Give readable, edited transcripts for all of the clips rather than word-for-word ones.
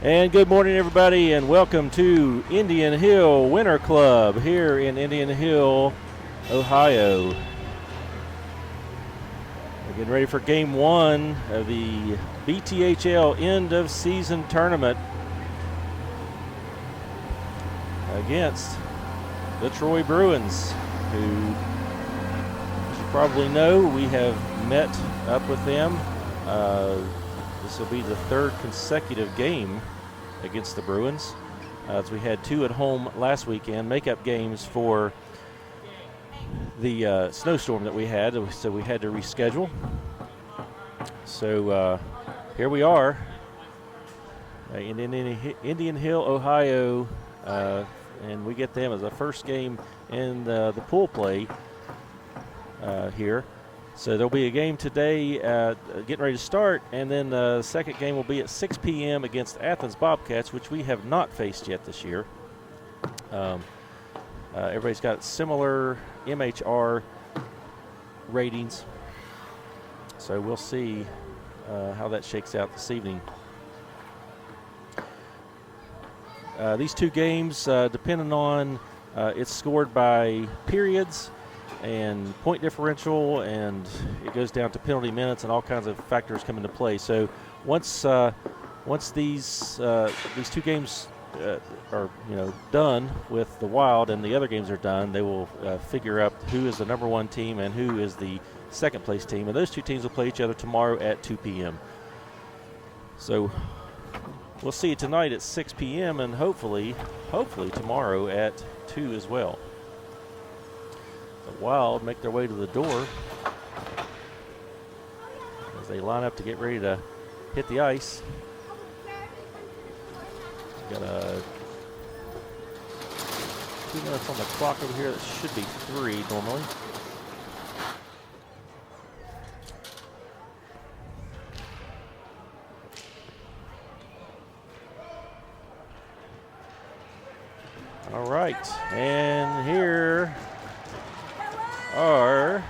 And good morning, everybody, and welcome to Indian Hill Winter Club here in Indian Hill, Ohio. We're getting ready for Game 1 of the BTHL end-of-season tournament against the Troy Bruins, who, as you probably know, we have met up with them. This will be the third consecutive game against the Bruins, as we had two at home last weekend, makeup games for the snowstorm that we had, so we had to reschedule. So here we are in Indian Hill, Ohio, and we get them as the first game in the pool play here. So there'll be a game today getting ready to start, and then the second game will be at 6 p.m. against Athens Bobcats, which we have not faced yet this year. Everybody's got similar MHR ratings, so we'll see how that shakes out this evening. These two games, depending on it's scored by periods and point differential, and it goes down to penalty minutes, and all kinds of factors come into play. So once these two games are done with the Wild and the other games are done, they will figure out who is the number one team and who is the second place team, and those two teams will play each other tomorrow at 2 p.m. So we'll see you tonight at 6 p.m. and hopefully tomorrow at 2 as well. The Wild make their way to the door as they line up to get ready to hit the ice. Got 2 minutes on the clock over here. That should be 3 normally. All right, and here are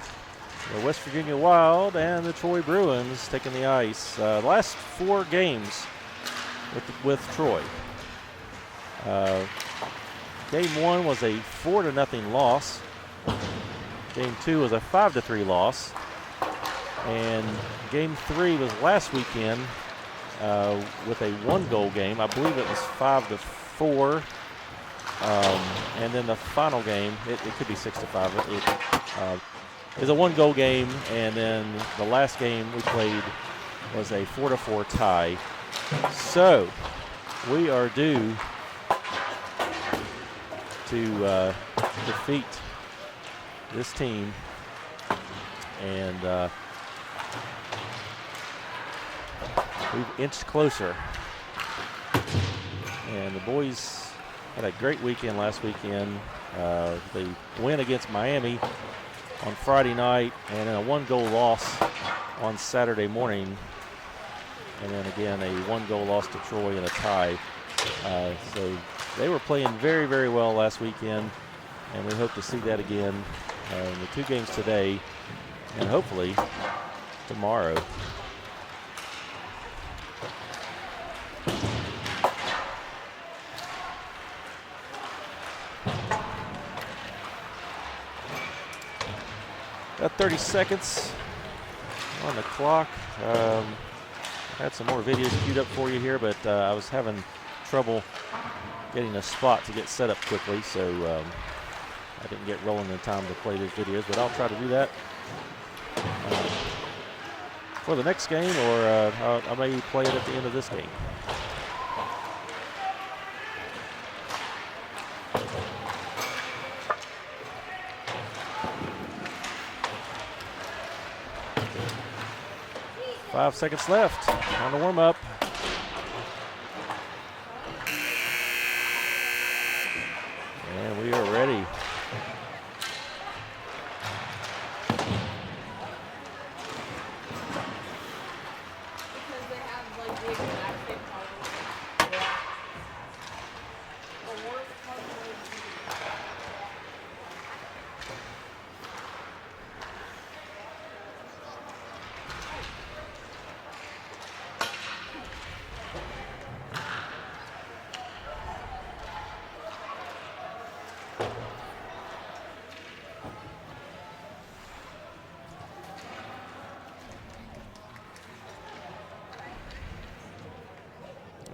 the West Virginia Wild and the Troy Bruins taking the ice. Last 4 games with Troy. Game 1 was a 4-0 loss. Game 2 was a 5-3 loss. And Game 3 was last weekend with a 1-goal game. I believe it was 5-4. And then the final game, it could be 6-5. It was a 1-goal game, and then the last game we played was a 4-4 tie. So we are due to defeat this team, and we've inched closer. And the boys had a great weekend last weekend. They win against Miami on Friday night, and then a 1-goal loss on Saturday morning, and then again a 1-goal loss to Troy in a tie. So they were playing very, very well last weekend, and we hope to see that again in the 2 games today and hopefully tomorrow. Got 30 seconds on the clock. I had some more videos queued up for you here, but I was having trouble getting a spot to get set up quickly, so I didn't get rolling in time to play these videos, but I'll try to do that for the next game, or I may play it at the end of this game. Five seconds left on the warm-up. And we are ready.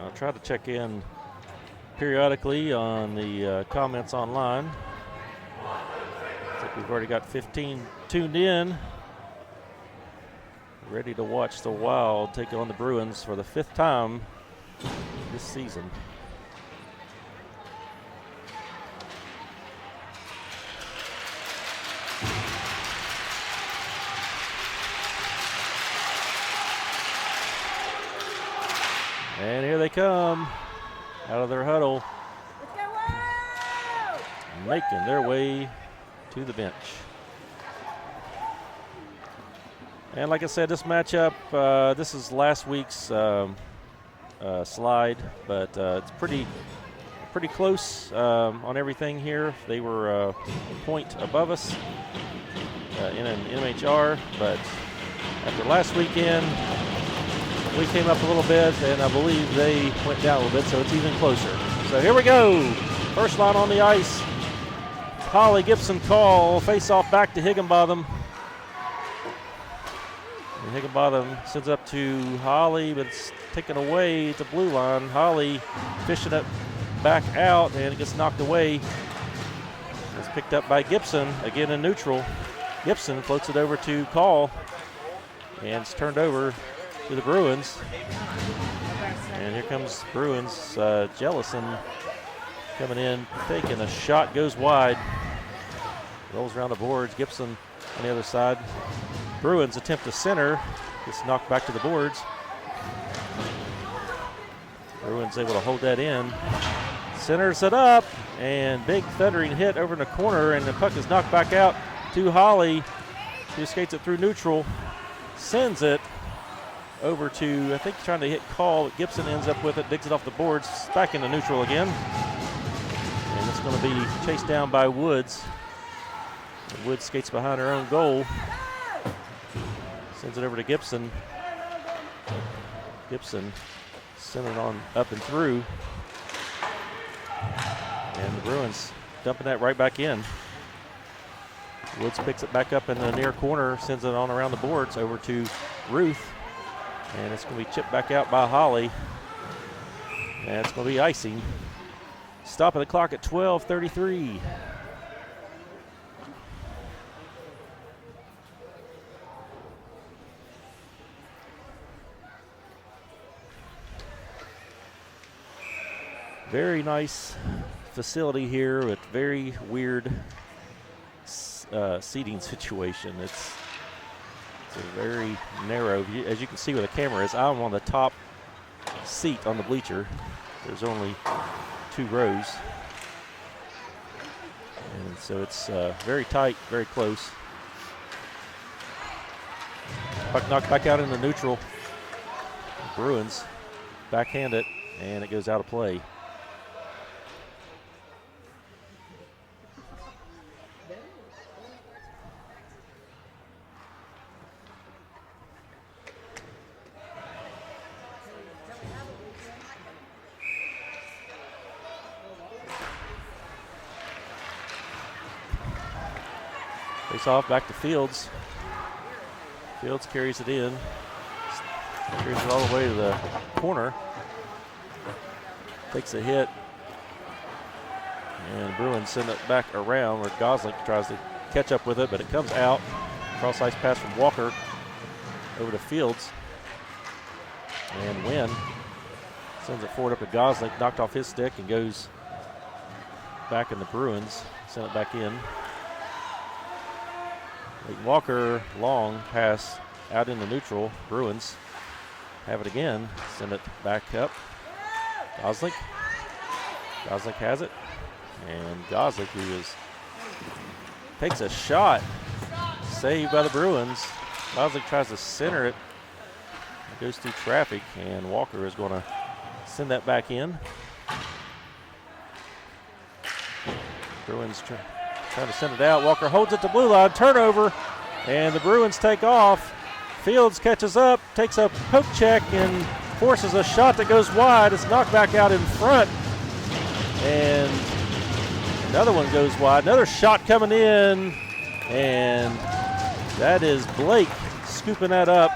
I'll try to check in periodically on the comments online. Looks like we've already got 15 tuned in, ready to watch the Wild take on the Bruins for the 5th time this season. And here they come out of their huddle, making their way to the bench. And like I said, this matchup, this is last week's slide, but it's pretty close on everything here. They were a point above us in an MHR, but after last weekend, we came up a little bit, and I believe they went down a little bit, so it's even closer. So here we go. First line on the ice. Holly Gibson call. Face off back to Higginbotham. And Higginbotham sends up to Holly, but it's taken away to blue line. Holly fishing it back out, and it gets knocked away. It's picked up by Gibson, again in neutral. Gibson floats it over to Call, and it's turned over to the Bruins. And here comes Bruins. Jellison coming in, taking a shot, goes wide. Rolls around the boards. Gibson on the other side. Bruins attempt to center. Gets knocked back to the boards. Bruins able to hold that in. Centers it up, and big thundering hit over in the corner, and the puck is knocked back out to Holly, who skates it through neutral, sends it over to, I think, trying to hit Call. Gibson ends up with it, digs it off the boards, back into neutral again. And it's going to be chased down by Woods. And Woods skates behind her own goal. Sends it over to Gibson. Gibson sent it on up and through. And the Bruins dumping that right back in. Woods picks it back up in the near corner, sends it on around the boards over to Ruth. And it's going to be chipped back out by Holly. And it's going to be icing. Stopping the clock at 12:33. Very nice facility here with very weird seating situation. It's a very narrow view. As you can see where the camera is, I'm on the top seat on the bleacher. There's only 2 rows. And so it's very tight, very close. Puck knocked back out into neutral. The Bruins backhand it, and it goes out of play. Face off back to Fields. Fields carries it in. Carries it all the way to the corner. Takes a hit. And Bruins send it back around where Gosling tries to catch up with it, but it comes out. Cross ice pass from Walker over to Fields. And Wynn sends it forward up to Gosling, knocked off his stick and goes back in the Bruins. Send it back in. Walker, long pass out in the neutral. Bruins have it again. Send it back up. Gosling. Gosling has it. And Gosling, who takes a shot. Saved by the Bruins. Gosling tries to center it. It goes through traffic, and Walker is going to send that back in. Bruins trying to send it out. Walker holds it to blue line. Turnover, and the Bruins take off. Fields catches up, takes a poke check, and forces a shot that goes wide. It's knocked back out in front, and another one goes wide. Another shot coming in, and that is Blake scooping that up.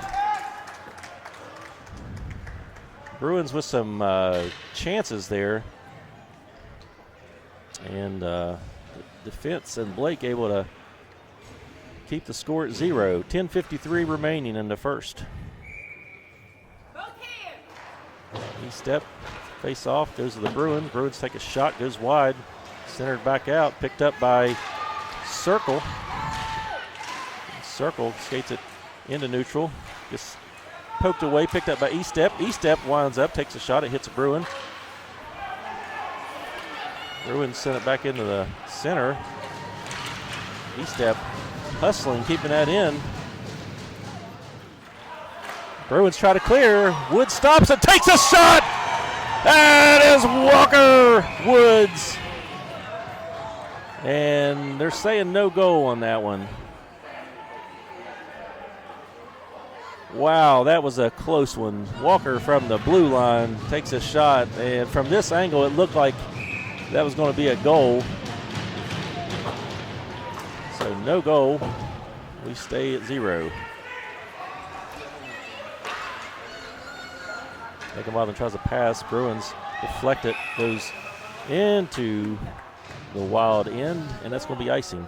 Bruins with some chances there. And defense and Blake able to keep the score at 0. 10:53 remaining in the first. E-step, face off, goes to the Bruins. Bruins take a shot, goes wide, centered back out, picked up by Circle. Circle skates it into neutral, gets poked away, picked up by E-step. E-step winds up, takes a shot, it hits a Bruin. Bruins sent it back into the center. E-step hustling, keeping that in. Bruins try to clear. Woods stops and takes a shot. That is Walker Woods. And they're saying no goal on that one. Wow, that was a close one. Walker from the blue line takes a shot, and from this angle it looked like that was going to be a goal. So no goal. We stay at 0. Higginbotham tries to pass. Bruins deflect it. Goes into the wild end, and that's going to be icing.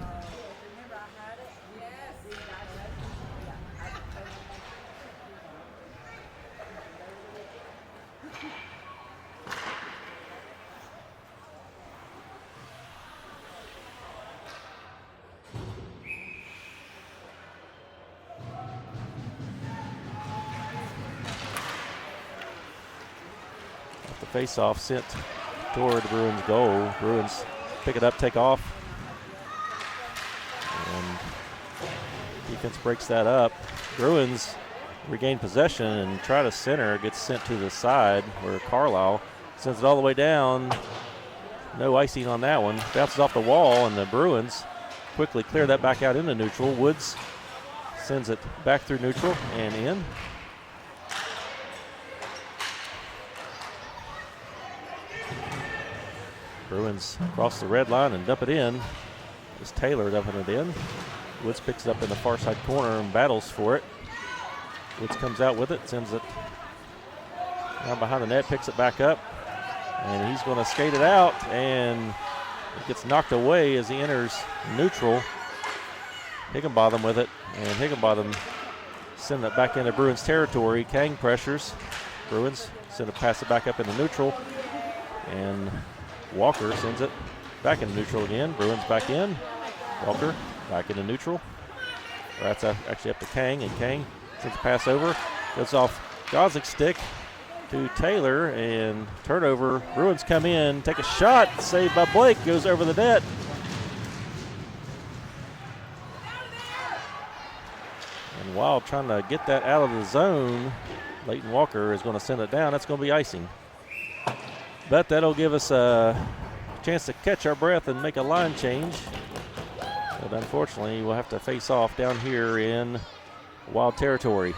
Face-off sent toward the Bruins' goal. Bruins pick it up, take off. And defense breaks that up. Bruins regain possession and try to center. Gets sent to the side where Carlisle sends it all the way down. No icing on that one. Bounces off the wall, and the Bruins quickly clear that back out into neutral. Woods sends it back through neutral and in. Bruins cross the red line and dump it in. It's Taylor dumping it in. Woods picks it up in the far side corner and battles for it. Woods comes out with it, sends it down behind the net, picks it back up, and he's going to skate it out, and it gets knocked away as he enters neutral. Higginbotham with it, and Higginbotham send it back into Bruins territory. Kang pressures. Bruins send it, pass it back up into neutral, and Walker sends it back into neutral again. Bruins back in. Walker back into neutral. That's actually up to Kang, and Kang sends a pass over. Goes off Gozik's stick to Taylor, and turnover. Bruins come in, take a shot, saved by Blake, goes over the net. And Wild trying to get that out of the zone. Leighton Walker is going to send it down. That's going to be icing. But that'll give us a chance to catch our breath and make a line change. But unfortunately, we'll have to face off down here in Wild territory.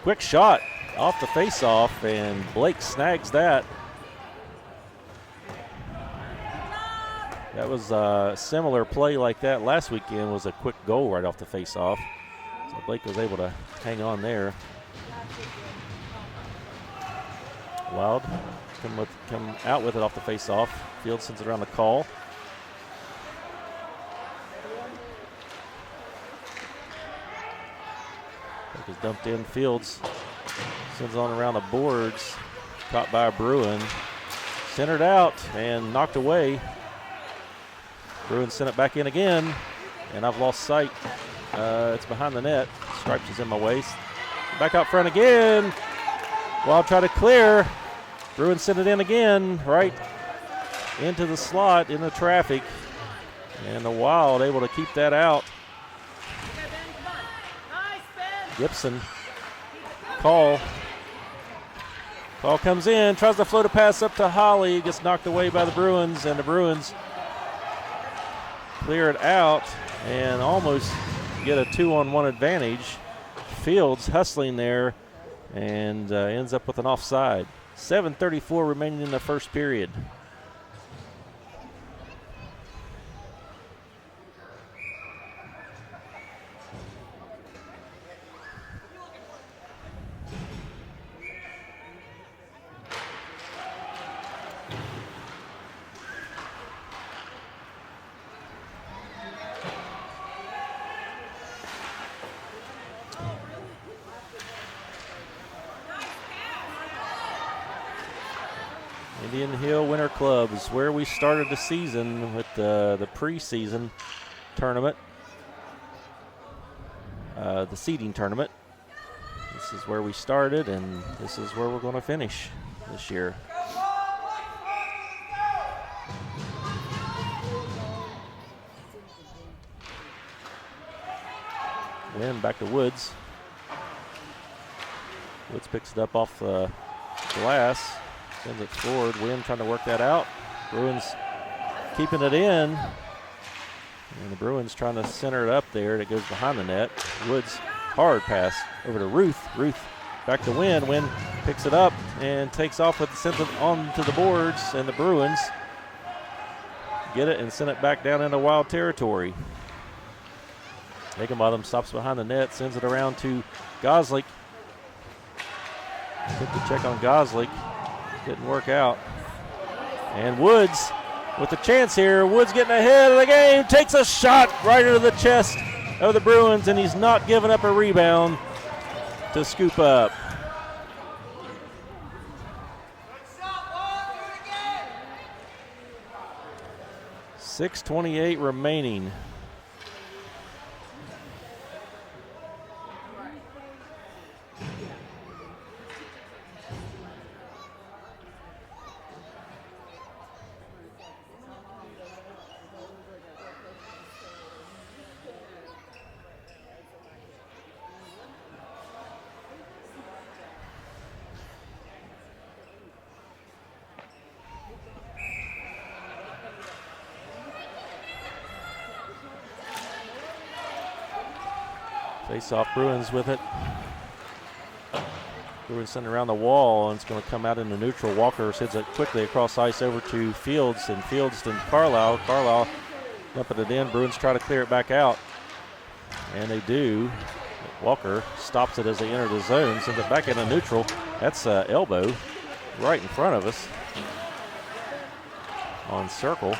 Quick shot off the face-off, and Blake snags that. That was a similar play like that last weekend, was a quick goal right off the face-off. So Blake was able to hang on there. Wild come out with it off the face-off. Field sends it around the call. Is dumped in. Fields sends on around the boards, caught by a Bruin, centered out and knocked away. Bruins sent it back in again, and I've lost sight. It's behind the net. Stripes is in my waist. Back out front again. Wild try to clear. Bruins sent it in again, right into the slot, in the traffic, and the Wild able to keep that out. Gibson, Call comes in, tries to float a pass up to Holly, gets knocked away by the Bruins, and the Bruins clear it out and almost get a 2-on-1 advantage. Fields hustling there and ends up with an offside. 7:34 remaining in the first period. Indian Hill Winter Club is where we started the season with the preseason tournament, the seeding tournament. This is where we started, and this is where we're going to finish this year. Win back to Woods. Woods picks it up off the glass. Sends it forward. Wynn trying to work that out. Bruins keeping it in. And the Bruins trying to center it up there. And it goes behind the net. Woods hard pass over to Ruth. Ruth back to Wynn. Wynn picks it up and takes off with the sends it onto the boards. And the Bruins get it and send it back down into wild territory. Higginbottom stops behind the net. Sends it around to Goslick. Quick to check on Goslick. Didn't work out. And Woods with the chance here. Woods getting ahead of the game. Takes a shot right into the chest of the Bruins, and he's not giving up a rebound to scoop up. .6:28 remaining. Face-off Bruins with it. Bruins sending around the wall, and it's going to come out into neutral. Walker sends it quickly across ice over to Fields, and Fields to Carlisle. Carlisle dumping it in. Bruins try to clear it back out, and they do. Walker stops it as they enter the zone, sends it back into neutral. That's elbow right in front of us on circle.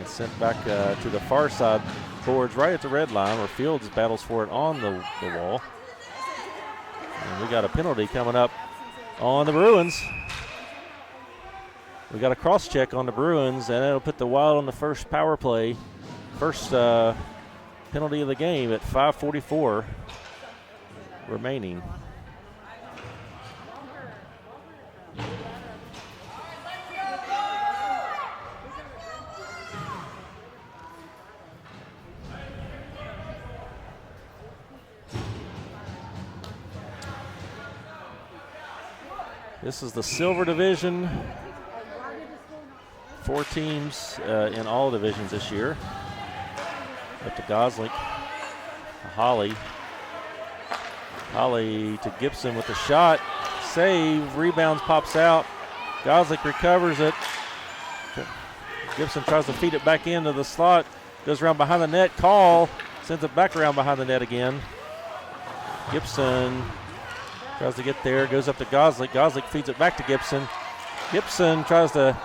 Sent back to the far side boards right at the red line where Fields battles for it on the wall. And we got a penalty coming up on the Bruins. We got a cross check on the Bruins, and it'll put the Wild on the first power play. First penalty of the game at 5:44 remaining. This is the Silver Division. 4 teams in all divisions this year. Up to Goslick. Holly. Holly to Gibson with the shot. Save. Rebounds, pops out. Goslick recovers it. Gibson tries to feed it back into the slot. Goes around behind the net. Call. Sends it back around behind the net again. Gibson tries to get there, goes up to Goslick. Goslick feeds it back to Gibson. Gibson tries to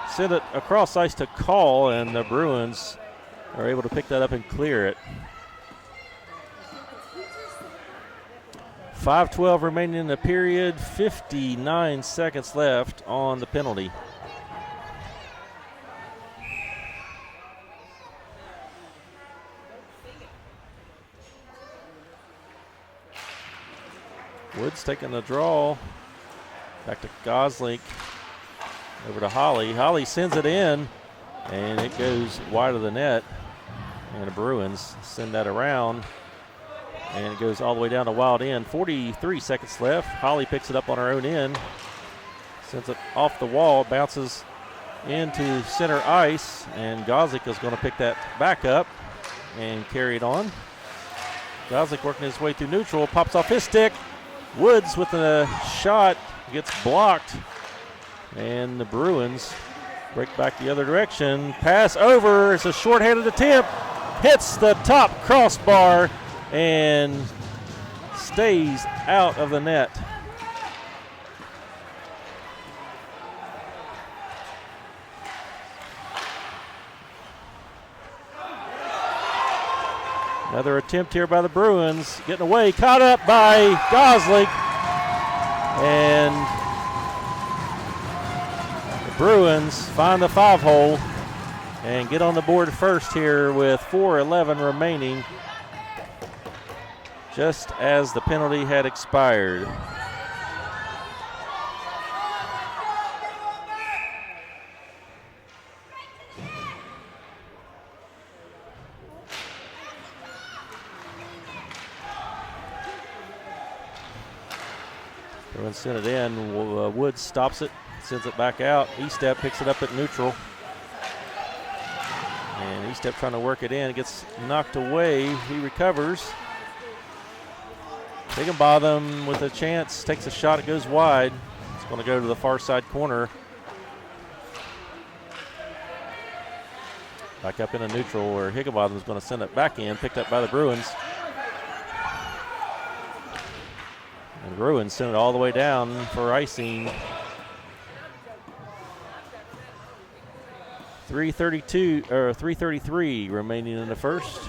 send it across ice to Call, and the Bruins are able to pick that up and clear it. 5:12 remaining in the period, 59 seconds left on the penalty. Woods taking the draw. Back to Goslick. Over to Holly. Holly sends it in, and it goes wide of the net. And the Bruins send that around, and it goes all the way down to Wild end. 43 seconds left. Holly picks it up on her own end. Sends it off the wall. Bounces into center ice, and Goslick is going to pick that back up and carry it on. Goslick working his way through neutral, pops off his stick. Woods with a shot, gets blocked, and the Bruins break back the other direction. Pass over, it's a shorthanded attempt, hits the top crossbar and stays out of the net. Another attempt here by the Bruins, getting away, caught up by Goslick, and the Bruins find the 5-hole and get on the board first here with 4:11 remaining, just as the penalty had expired. Bruins send it in. Woods stops it, sends it back out. Estep picks it up at neutral. And Estep trying to work it in. It gets knocked away. He recovers. Higginbotham with a chance, takes a shot. It goes wide. It's going to go to the far side corner. Back up into neutral where Higginbotham is going to send it back in, picked up by the Bruins. And Bruins sent it all the way down for icing. 3:33 remaining in the first.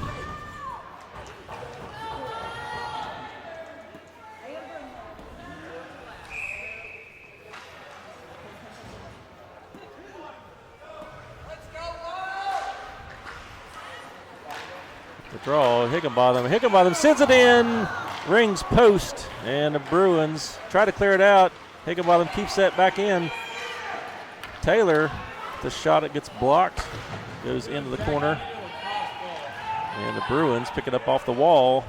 The draw, Higginbotham. Higginbotham sends it in. Rings post, and the Bruins try to clear it out. Higginbotham keeps that back in. Taylor, the shot, it gets blocked, goes into the corner. And the Bruins pick it up off the wall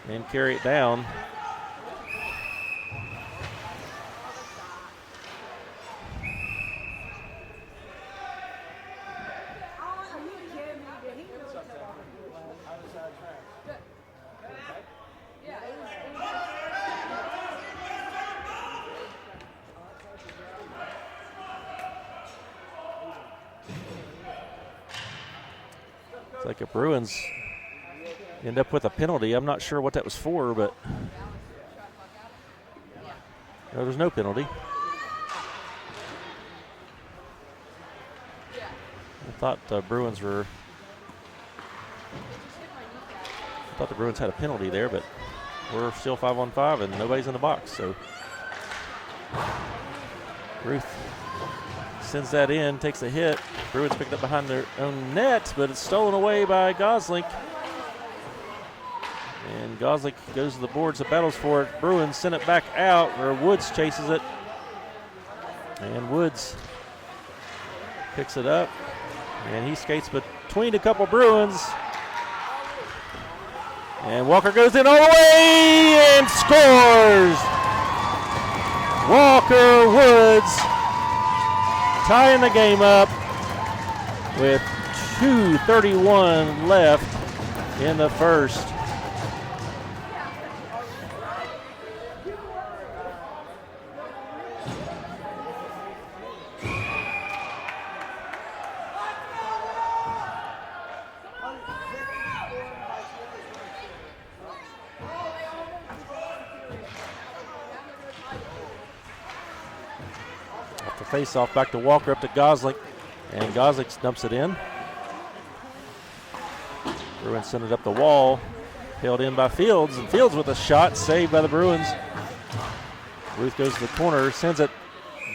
and carry it down. Like the Bruins end up with a penalty. I'm not sure what that was for, but no, there's no penalty. I thought the Bruins had a penalty there, but we're still 5-on-5 and nobody's in the box. So Ruth sends that in, takes a hit. Bruins picked up behind their own net, but it's stolen away by Goslick. And Goslick goes to the boards, the battles for it. Bruins send it back out where Woods chases it. And Woods picks it up. And he skates between a couple Bruins. And Walker goes in all the way and scores! Walker Woods tying the game up with 2:31 left in the first. Off the face-off, back to Walker, up to Goslick. And Goslick dumps it in. Bruins send it up the wall. Held in by Fields. And Fields with a shot saved by the Bruins. Ruth goes to the corner, sends it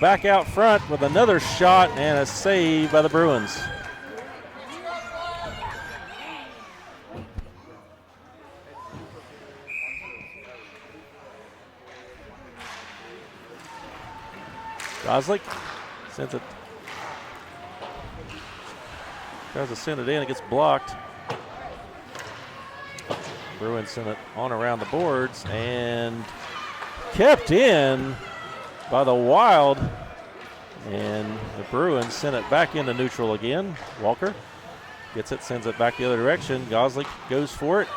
back out front with another shot and a save by the Bruins. Goslick sends it. Tries to send it in, it gets blocked. Bruins send it on around the boards and kept in by the Wild. And the Bruins send it back into neutral again. Walker gets it, sends it back the other direction. Gosling goes for it.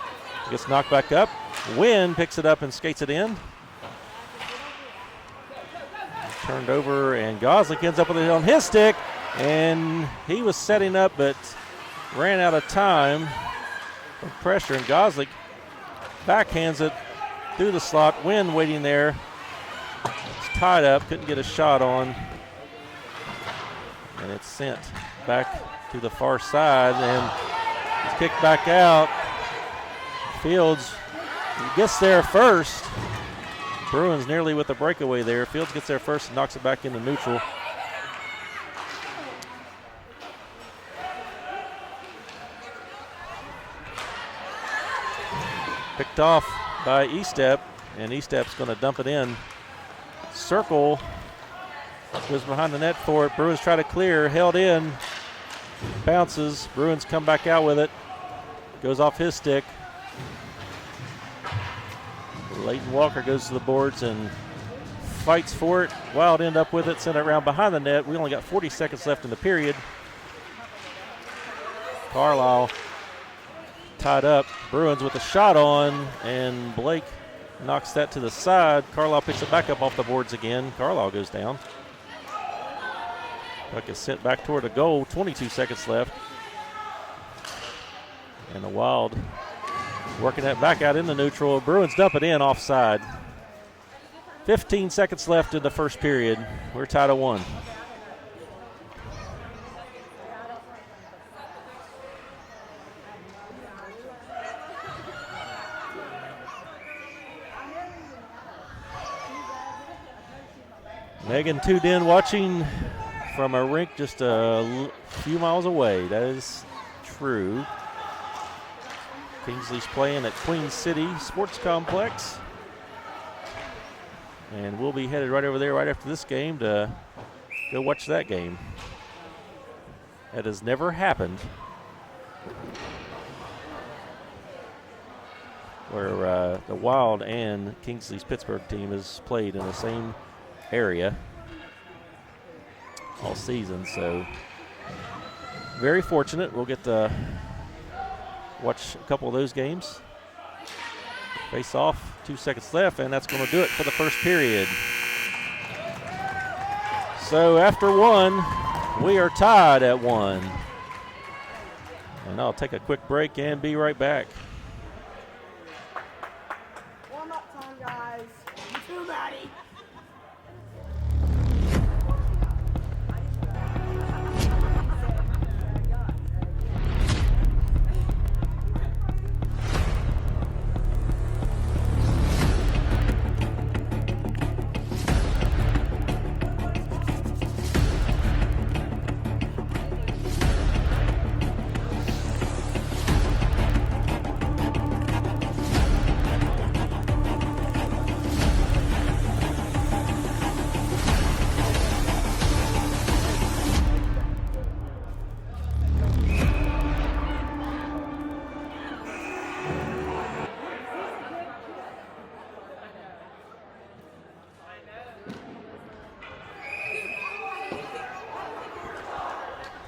Gets knocked back up. Wynn picks it up and skates it in. Turned over, and Gosling ends up with it on his stick. And he was setting up, but ran out of time of pressure. And Gosling backhands it through the slot. Wynn waiting there. It's tied up, couldn't get a shot on. And it's sent back to the far side, and it's kicked back out. Fields gets there first. Bruins nearly with a breakaway there. Fields gets there first and knocks it back into neutral. Picked off by Estep, and Estep's going to dump it in. Circle goes behind the net for it. Bruins try to clear, held in, bounces. Bruins come back out with it. Goes off his stick. Leighton Walker goes to the boards and fights for it. Wild end up with it, send it around behind the net. We only got 40 seconds left in the period. Carlisle tied up. Bruins with a shot on, and Blake knocks that to the side. Carlisle picks it back up off the boards again. Carlisle goes down. Puck is sent back toward the goal. 22 seconds left. And the Wild working that back out in the neutral. Bruins dump it in offside. 15 seconds left in the first period. We're tied at 1. Megan tuned in watching from a rink just a few miles away. That is true. Kingsley's playing at Queen City Sports Complex. And we'll be headed right over there right after this game to go watch that game. That has never happened where the Wild and Kingsley's Pittsburgh team has played in the same area all season. So very fortunate. We'll get to watch a couple of those games. Face off, 2 seconds left, and that's going to do it for the first period. So after 1, we are tied at 1. And I'll take a quick break and be right back. Warm-up time, guys. You too, Maddie.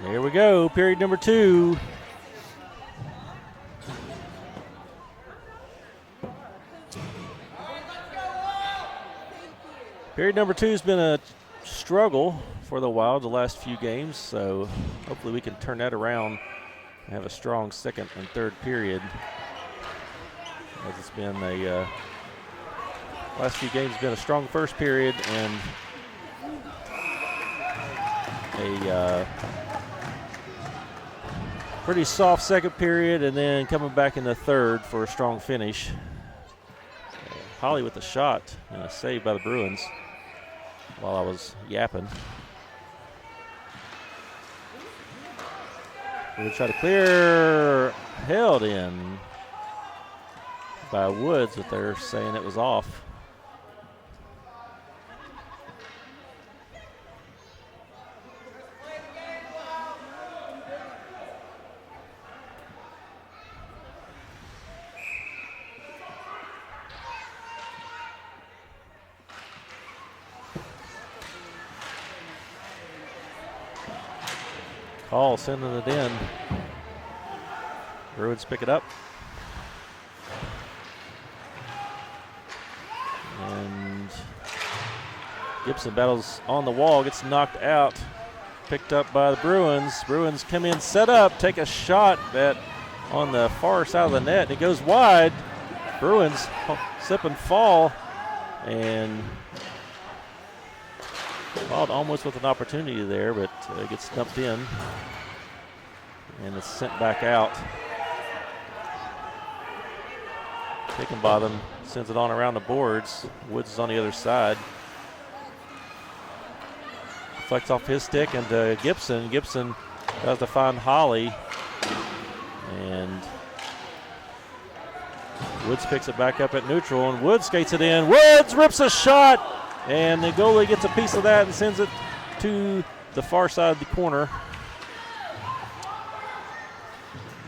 Here we go, period number 2. Period number 2 has been a struggle for the Wild the last few games, so hopefully we can turn that around and have a strong second and third period. As it's been a last few games, been a strong first period and a pretty soft second period, and then coming back in the third for a strong finish. Holly with a shot and a save by the Bruins while I was yapping. We're going to try to clear, held in by Woods, but they're saying it was off. Call sending it in. Bruins pick it up. And Gibson battles on the wall, gets knocked out. Picked up by the Bruins. Bruins come in, set up, take a shot that on the far side of the net. It goes wide. Bruins slip and fall, and Wild almost with an opportunity there, but it gets dumped in, and it's sent back out. Higginbotham sends it on around the boards. Woods is on the other side. Flex off his stick into Gibson. Gibson tries to find Holly, and Woods picks it back up at neutral, and Woods skates it in. Woods rips a shot, and the goalie gets a piece of that and sends it to the far side of the corner.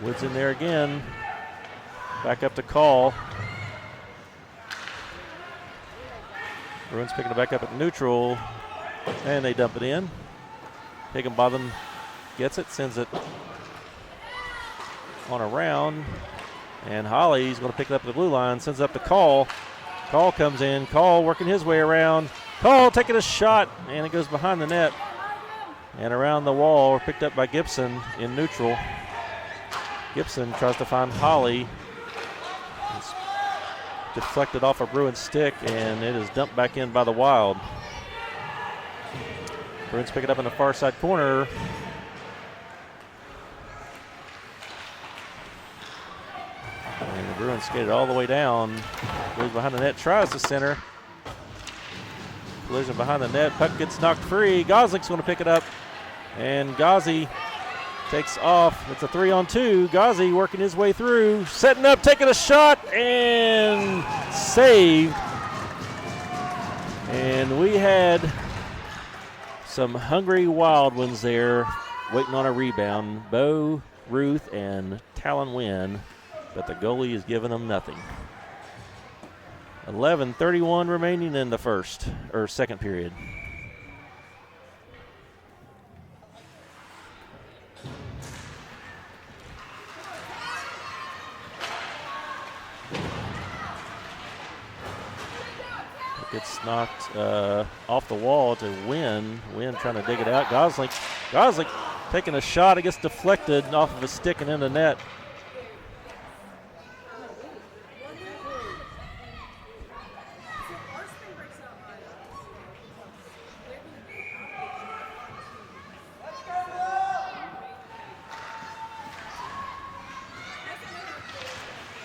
Woods in there again. Back up to Call. Bruins picking it back up at neutral, and they dump it in. Higginbotham gets it, sends it on around, and Holly's going to pick it up at the blue line, sends it up to Call. Call comes in. Call working his way around. Call taking a shot, and it goes behind the net and around the wall, picked up by Gibson in neutral. Gibson tries to find Holly. It's deflected off a Bruins stick, and it is dumped back in by the Wild. Bruins pick it up in the far side corner. And the Bruins skated all the way down. Goes behind the net, tries to center. Collision behind the net. Puck gets knocked free. Goslick's going to pick it up. And Ghazi takes off. It's a 3-on-2. Ghazi working his way through. Setting up, taking a shot, and saved. And we had some hungry Wild ones there waiting on a rebound. Bo, Ruth, and Talon Wynn. But the goalie is giving them nothing. 11:31 remaining in the second period. It gets knocked off the wall to Wynn. Wynn trying to dig it out. Gosling taking a shot. It gets deflected off of a stick and in the net.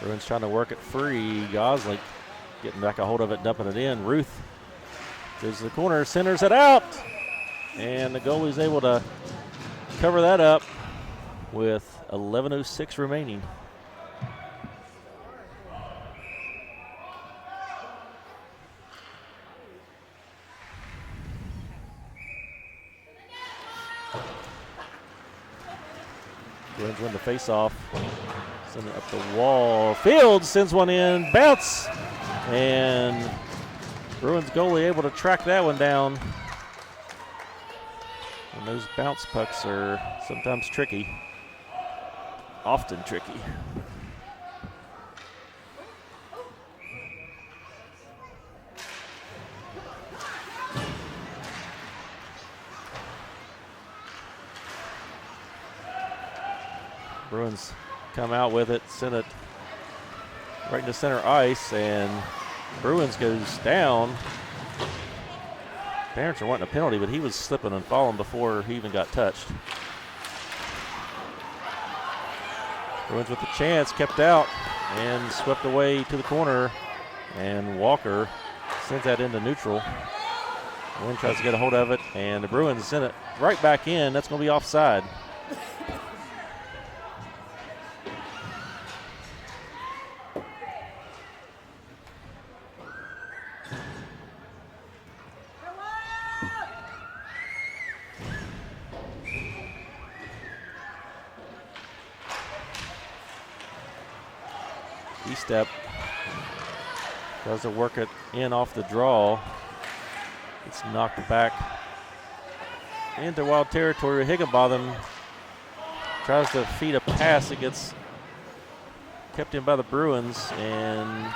Bruins trying to work it free. Gosling getting back a hold of it, dumping it in. Ruth goes to the corner, centers it out, and the goalie's able to cover that up with 11:06 remaining. Bruins win the face-off. Send it up the wall. Fields sends one in. Bounce. And Bruins goalie able to track that one down. And those bounce pucks are sometimes tricky. Often tricky. Bruins come out with it, send it right into center ice, and Bruins goes down. Parents are wanting a penalty, but he was slipping and falling before he even got touched. Bruins with the chance, kept out and swept away to the corner, and Walker sends that into neutral. Wynn tries to get a hold of it, and the Bruins send it right back in. That's going to be offside. Step tries to work it in off the draw. It's knocked back into Wild territory. Higginbotham tries to feed a pass. It gets kept in by the Bruins, and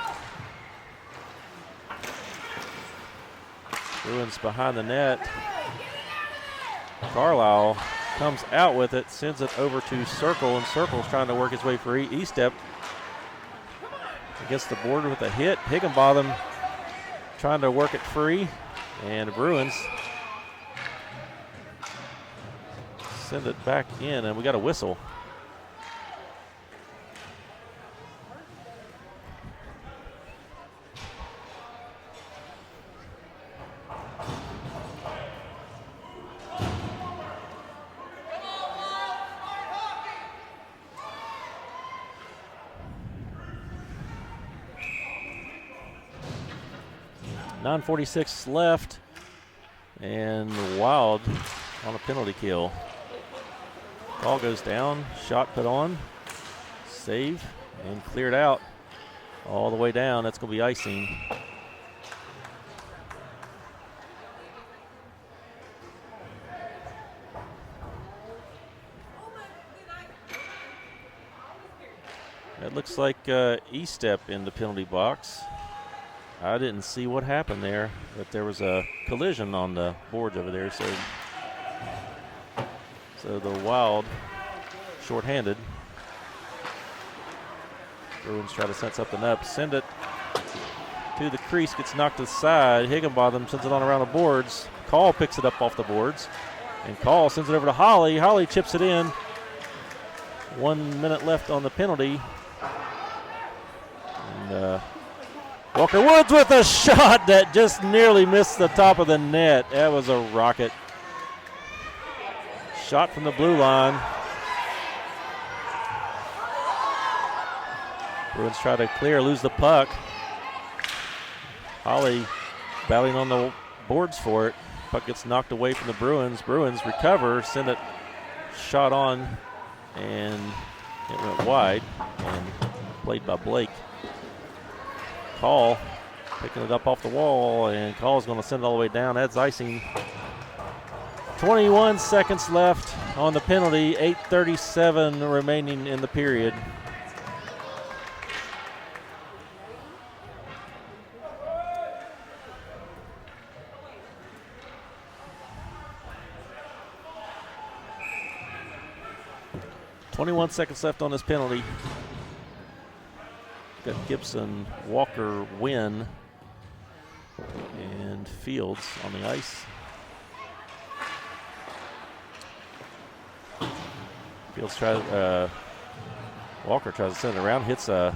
Bruins behind the net. Carlisle comes out with it, sends it over to Circle, and Circle's trying to work his way for E-step. Against the board with a hit. Higginbotham trying to work it free, and the Bruins send it back in, and we got a whistle. .46 left, and Wild on a penalty kill. Ball goes down, shot put on, save, and cleared out all the way down. That's going to be icing. It looks like E-step in the penalty box. I didn't see what happened there, but there was a collision on the boards over there. So the Wild shorthanded. Bruins try to set something up. Send it to the crease, gets knocked to the side. Higginbotham sends it on around the boards. Call picks it up off the boards. And Call sends it over to Holly. Holly chips it in. 1 minute left on the penalty. And Walker Woods with a shot that just nearly missed the top of the net. That was a rocket. Shot from the blue line. Bruins try to clear, lose the puck. Holly battling on the boards for it. Puck gets knocked away from the Bruins. Bruins recover, send it shot on, and it went wide and played by Blake. Call picking it up off the wall, and Call is going to send it all the way down. That's icing. 21 seconds left on the penalty, 8:37 remaining in the period. .21 left on this penalty. Got Gibson, Walker, Wynn, and Fields on the ice. Fields tries, Walker tries to send it around, hits a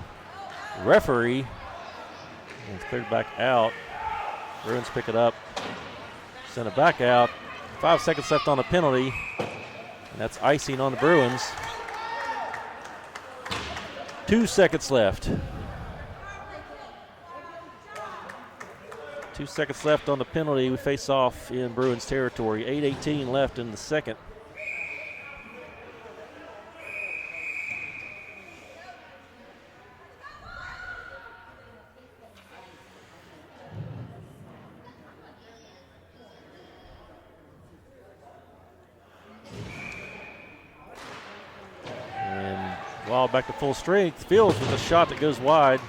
referee, and it's cleared back out. Bruins pick it up, send it back out. 5 seconds left on the penalty, and that's icing on the Bruins. 2 seconds left. 2 seconds left on the penalty. We face off in Bruins territory. 8:18 left in the second. And Wild back to full strength. Fields with a shot that goes wide.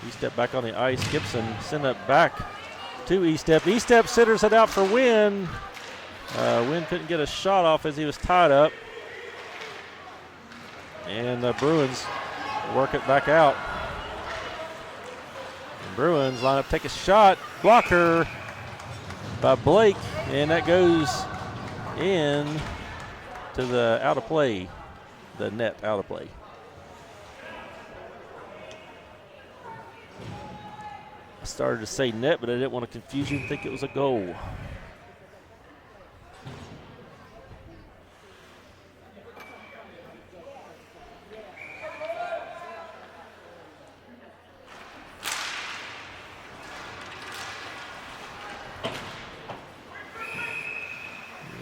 E-step back on the ice. Gibson send it back to E-step. E-step centers it out for Wynn. Wynn couldn't get a shot off as he was tied up. And the Bruins work it back out. And Bruins line up, take a shot. Blocker by Blake. And that goes in to the out of play. The net out of play. I started to say net, but I didn't want to confuse you and think it was a goal. We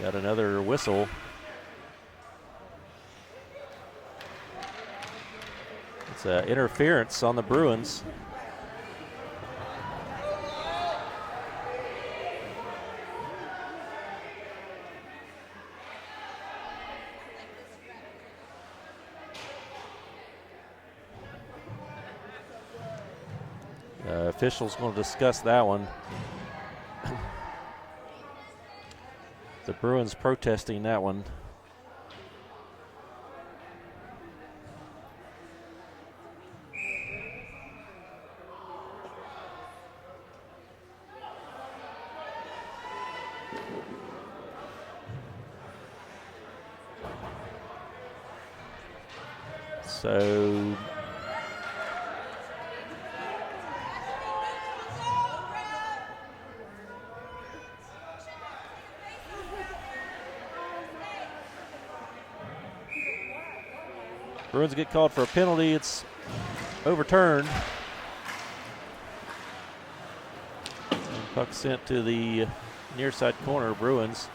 got another whistle. It's an interference on the Bruins. official's going to discuss that one. The Bruins protesting that one. So Bruins get called for a penalty. It's overturned. And puck sent to the near side corner. Bruins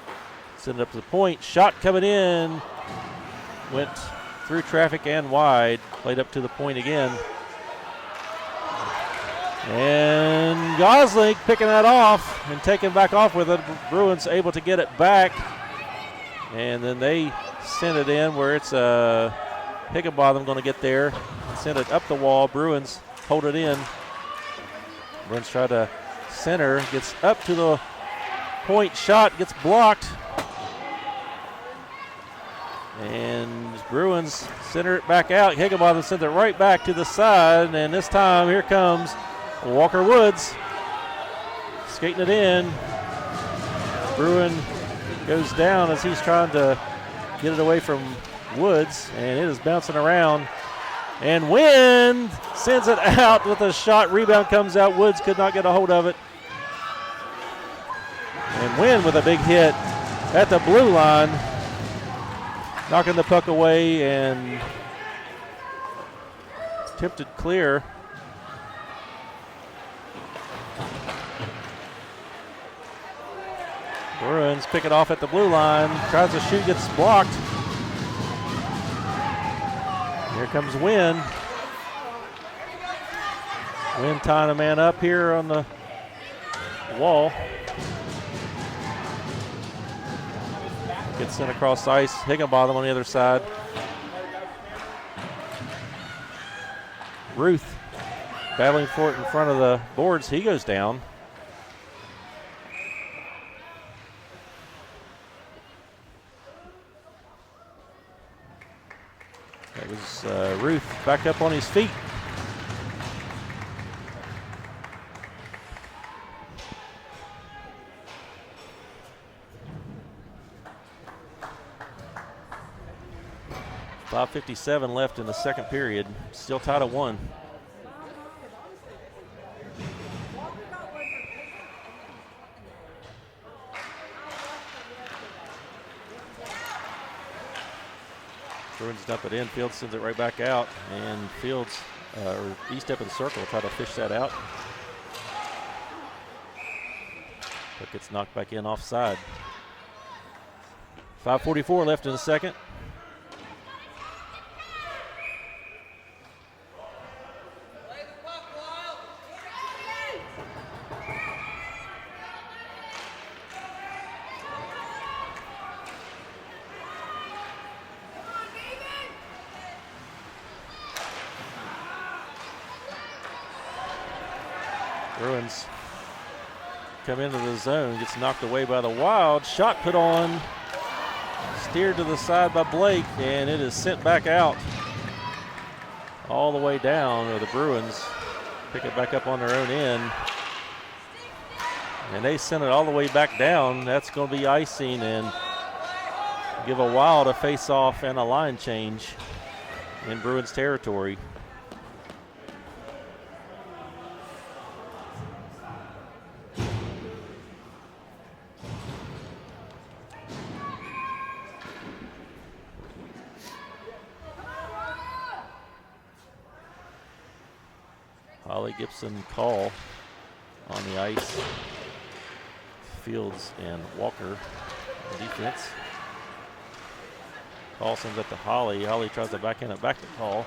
send it up to the point. Shot coming in. Went through traffic and wide. Played up to the point again. And Gosling picking that off and taking back off with it. Bruins able to get it back. And then they send it in where it's Higginbotham going to get there. Send it up the wall. Bruins hold it in. Bruins try to center. Gets up to the point. Shot gets blocked. And Bruins center it back out. Higginbotham sends it right back to the side. And this time here comes Walker Woods skating it in. Bruin goes down as he's trying to get it away from Woods, and it is bouncing around. And Wynn sends it out with a shot. Rebound comes out. Woods could not get a hold of it. And Wynn with a big hit at the blue line, knocking the puck away and tipped it clear. Bruins pick it off at the blue line. Tries to shoot, gets blocked. Here comes Wynn. Wynn tying a man up here on the wall. Gets sent across ice. Higginbotham on the other side. Ruth battling for it in front of the boards. He goes down. That was Ruth back up on his feet. .557 left in the second period. Still tied at 1. Bruins dump it in. Fields sends it right back out. And Fields, or East up in the circle, try to fish that out. But gets knocked back in offside. 5:44 left in the second. Bruins come into the zone, gets knocked away by the Wild. Shot put on, steered to the side by Blake, and it is sent back out all the way down. Or the Bruins pick it back up on their own end, and they send it all the way back down. That's going to be icing and give a Wild a face-off and a line change in Bruins territory. Holly Gibson call on the ice. Fields and Walker on defense. Call sends it to Holly. Holly tries to back in it back to Call.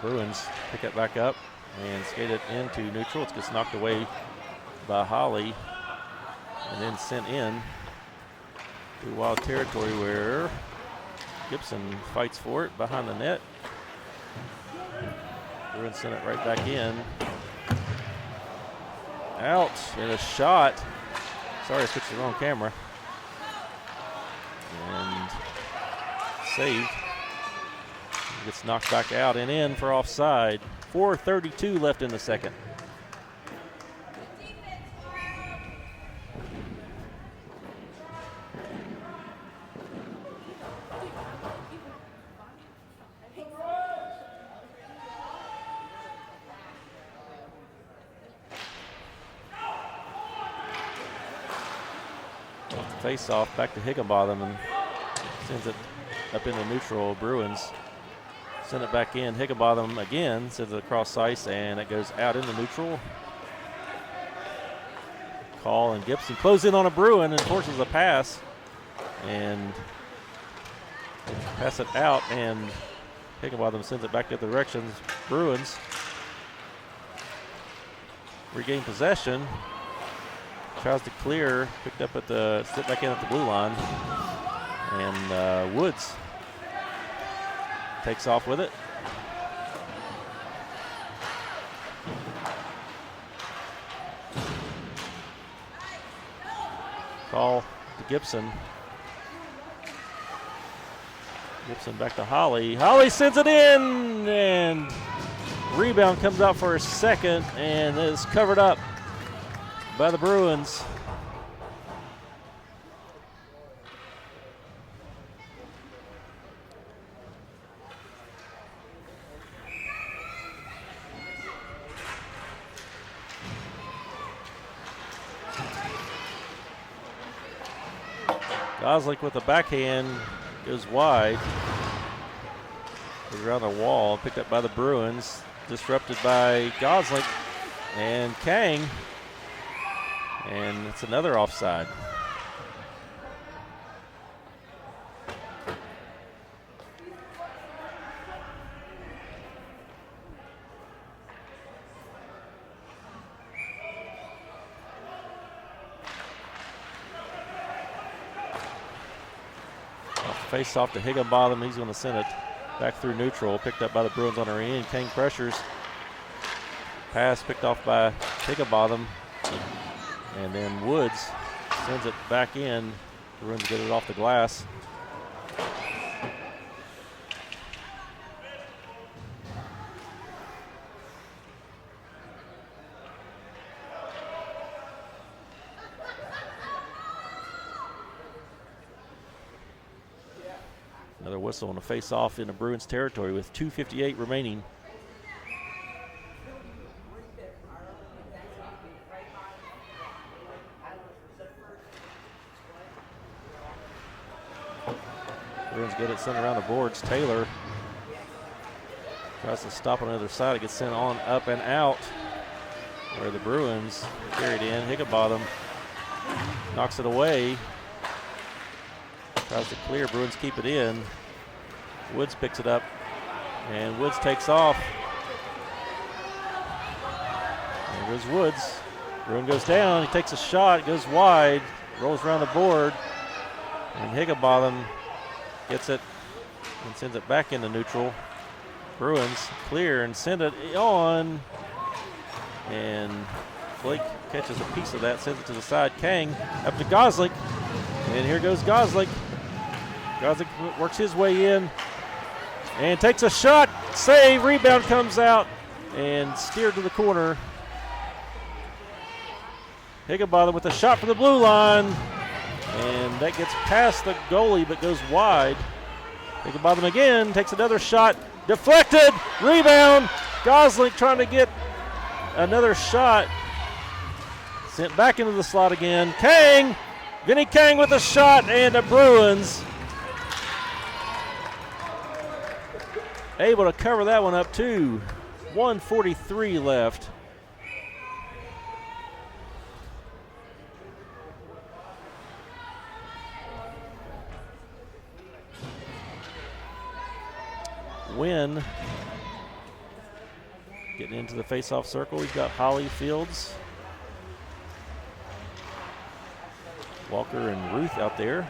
Bruins pick it back up and skate it into neutral. It gets knocked away by Holly and then sent in to Wild territory where Gibson fights for it behind the net. Bruins send it right back in. Out, and a shot. Sorry, I switched the wrong camera. And saved. Gets knocked back out and in for offside. 4:32 left in the second. Face off back to Higginbotham and sends it up into neutral. Bruins send it back in. Higginbotham again sends it across ice and it goes out into neutral. Call and Gibson close in on a Bruin and forces a pass and pass it out, and Higginbotham sends it back the other direction. Bruins regain possession. Tries to clear, picked up at the, sit back in at the blue line, and Woods takes off with it. Call to Gibson. Gibson back to Holly. Holly sends it in, and rebound comes out for a second, and is covered up by the Bruins. Gosling with the backhand goes wide. Goes around the wall, picked up by the Bruins. Disrupted by Gosling and Kang. And it's another offside. Face off to Higginbotham. He's going to send it back through neutral. Picked up by the Bruins on our end. Kang pressures. Pass picked off by Higginbotham. And then Woods sends it back in. Bruins get it off the glass. Another whistle and a face-off into Bruins territory with 2:58 remaining. Bruins get it sent around the boards. Taylor tries to stop on the other side. It gets sent on up and out where the Bruins carried in. Higginbotham knocks it away. Tries to clear. Bruins keep it in. Woods picks it up, and Woods takes off. There goes Woods. Bruin goes down. He takes a shot. Goes wide. Rolls around the board. And Higginbotham gets it and sends it back into neutral. Bruins clear and send it on. And Blake catches a piece of that, sends it to the side. Kang up to Gosling. And here goes Gosling. Gosling works his way in and takes a shot. Save. Rebound comes out and steered to the corner. Higginbotham with a shot from the blue line. And that gets past the goalie but goes wide. Higginbotham again takes another shot. Deflected. Rebound. Gosling trying to get another shot. Sent back into the slot again. Kang. Vinny Kang with a shot, and the Bruins able to cover that one up too. 1:43 left. Wynn getting into the face-off circle. We've got Holly, Fields, Walker, and Ruth out there.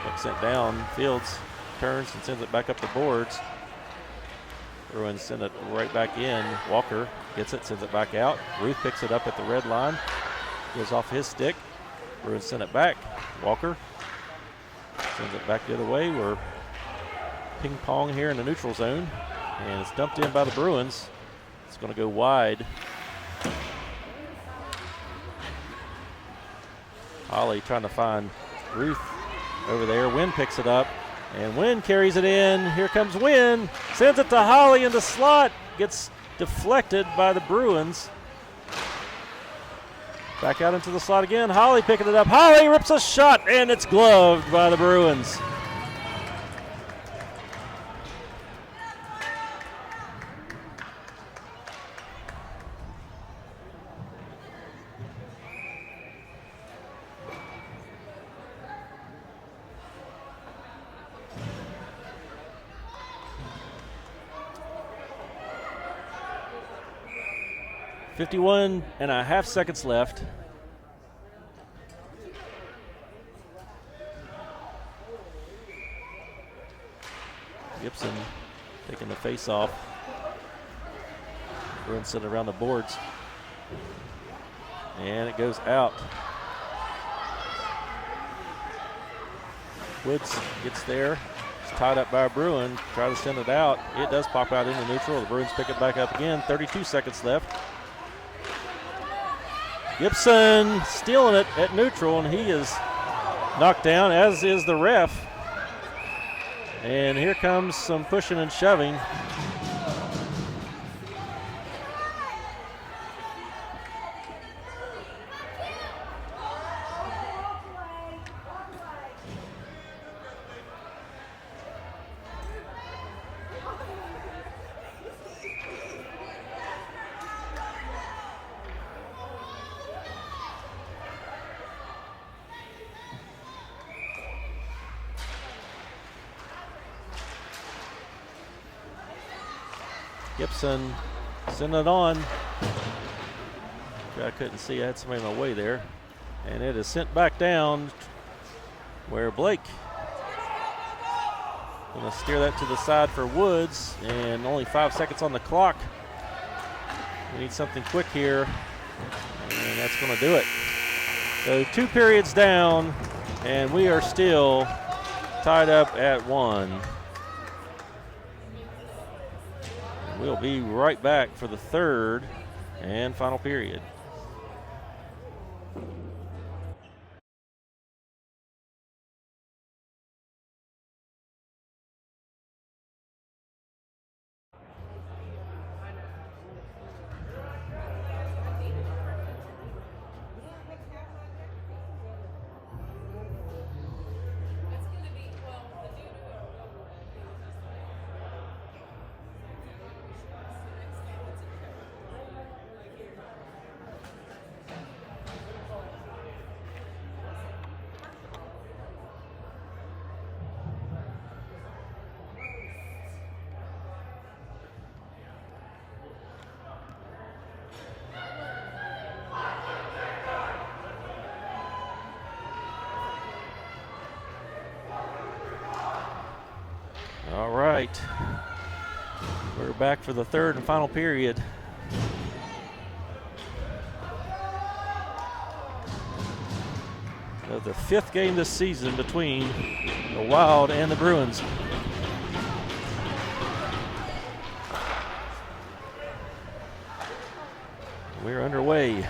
Puck sent down. Fields turns and sends it back up the boards. Bruins send it right back in. Walker gets it, sends it back out. Ruth picks it up at the red line. Goes off his stick. Bruins send it back. Walker sends it back the other way. We're ping pong here in the neutral zone. And it's dumped in by the Bruins. It's going to go wide. Holly trying to find Ruth over there. Wynn picks it up. And Wynn carries it in. Here comes Wynn. Sends it to Holly in the slot. Gets deflected by the Bruins. Back out into the slot again. Holly picking it up. Holly rips a shot, and it's gloved by the Bruins. .51.5 seconds left. Gibson taking the face off. Bruins sitting around the boards. And it goes out. Woods gets there. It's tied up by a Bruin. Try to send it out. It does pop out into neutral. The Bruins pick it back up again. 32 seconds left. Gibson stealing it at neutral, and he is knocked down, as is the ref. And here comes some pushing and shoving. Gibson sending it on. I couldn't see, I had somebody in my way there. And it is sent back down where Blake going to steer that to the side for Woods, and only 5 seconds on the clock. We need something quick here, and that's going to do it. So 2 periods down, and we are still tied up at 1. We'll be right back for the third and final period. All right, we're back for the third and final period. Of the 5th game this season between the Wild and the Bruins. We're underway.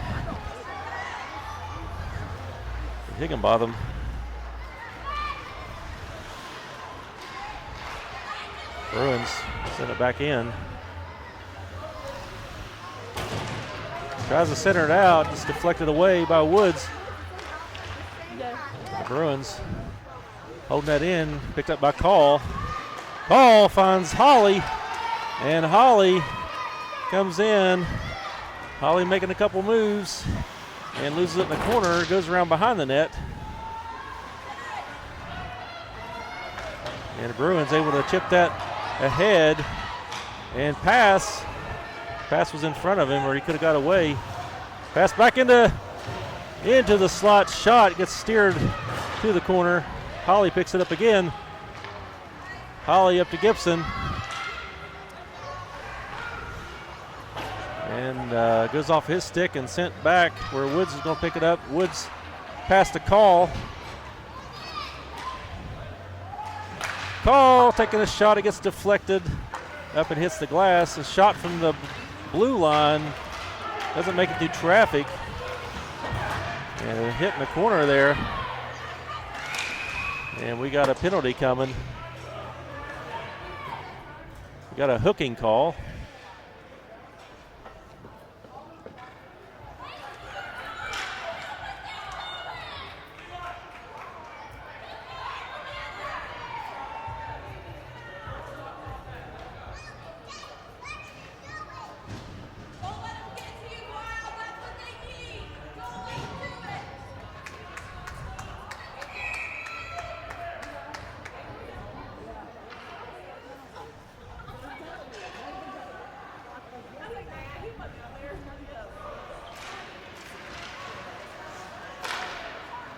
Higginbotham. Bruins send it back in. Tries to center it out. It's deflected away by Woods. The Bruins holding that in. Picked up by Call. Call finds Holly. And Holly comes in. Holly making a couple moves and loses it in the corner. Goes around behind the net. And the Bruins able to chip that ahead and pass. Pass was in front of him, or he could have got away. Pass back into the slot. Shot gets steered to the corner. Holly picks it up again. Holly up to Gibson. And goes off his stick and sent back where Woods is going to pick it up. Woods past the call. Call taking a shot. It gets deflected up and hits the glass. A shot from the blue line doesn't make it through traffic. And hit in the corner there. And we got a penalty coming. We got a hooking call.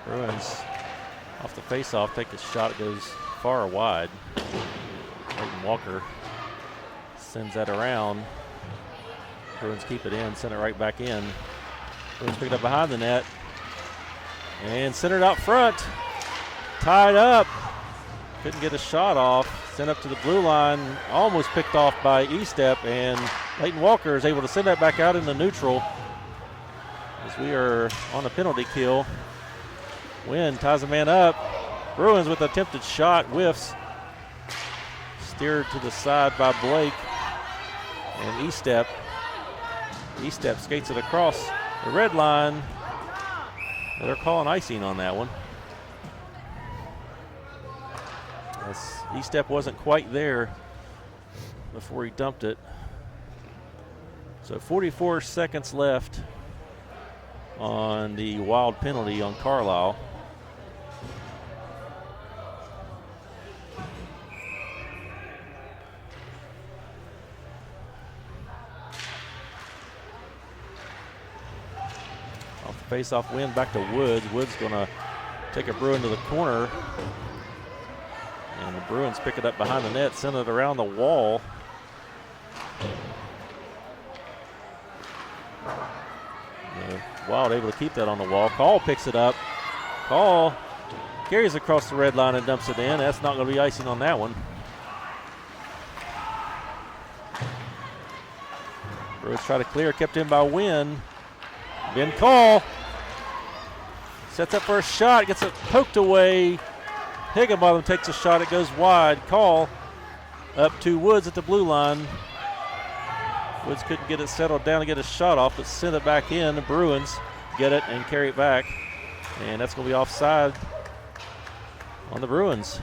Bruins off the face-off, take a shot, it goes far wide. Leighton Walker sends that around. Bruins keep it in, send it right back in. Bruins pick it up behind the net and send it out front. Tied up, couldn't get a shot off. Sent up to the blue line, almost picked off by E-Step, and Leighton Walker is able to send that back out into neutral as we are on a penalty kill. Wynn ties a man up. Bruins with attempted shot, whiffs. Steered to the side by Blake. And E-Step skates it across the red line. They're calling icing on that one. As E-Step wasn't quite there before he dumped it. So 44 seconds left on the wild penalty on Carlisle. Face-off win back to Woods. Woods going to take a Bruin to the corner. And the Bruins pick it up behind the net, send it around the wall. Wild able to keep that on the wall. Call picks it up. Call carries across the red line and dumps it in. That's not going to be icing on that one. Bruins try to clear, kept in by Wynn. Ben Call sets up for a shot, gets it poked away. Higginbotham takes a shot, it goes wide. Call up to Woods at the blue line. Woods couldn't get it settled down to get a shot off, but sent it back in. The Bruins get it and carry it back. And that's going to be offside on the Bruins.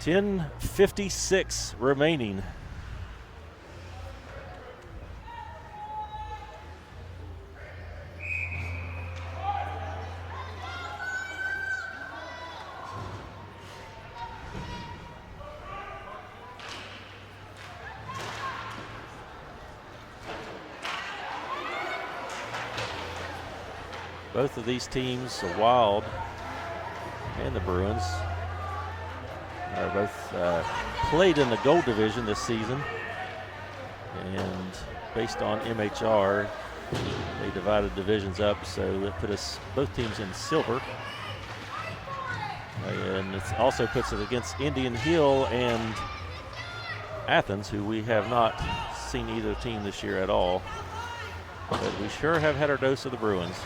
10:56 remaining. Both of these teams, the Wild and the Bruins, are both played in the gold division this season. And based on MHR, they divided divisions up, so it put us both teams in silver. And it also puts it against Indian Hill and Athens, who we have not seen either team this year at all. But we sure have had our dose of the Bruins.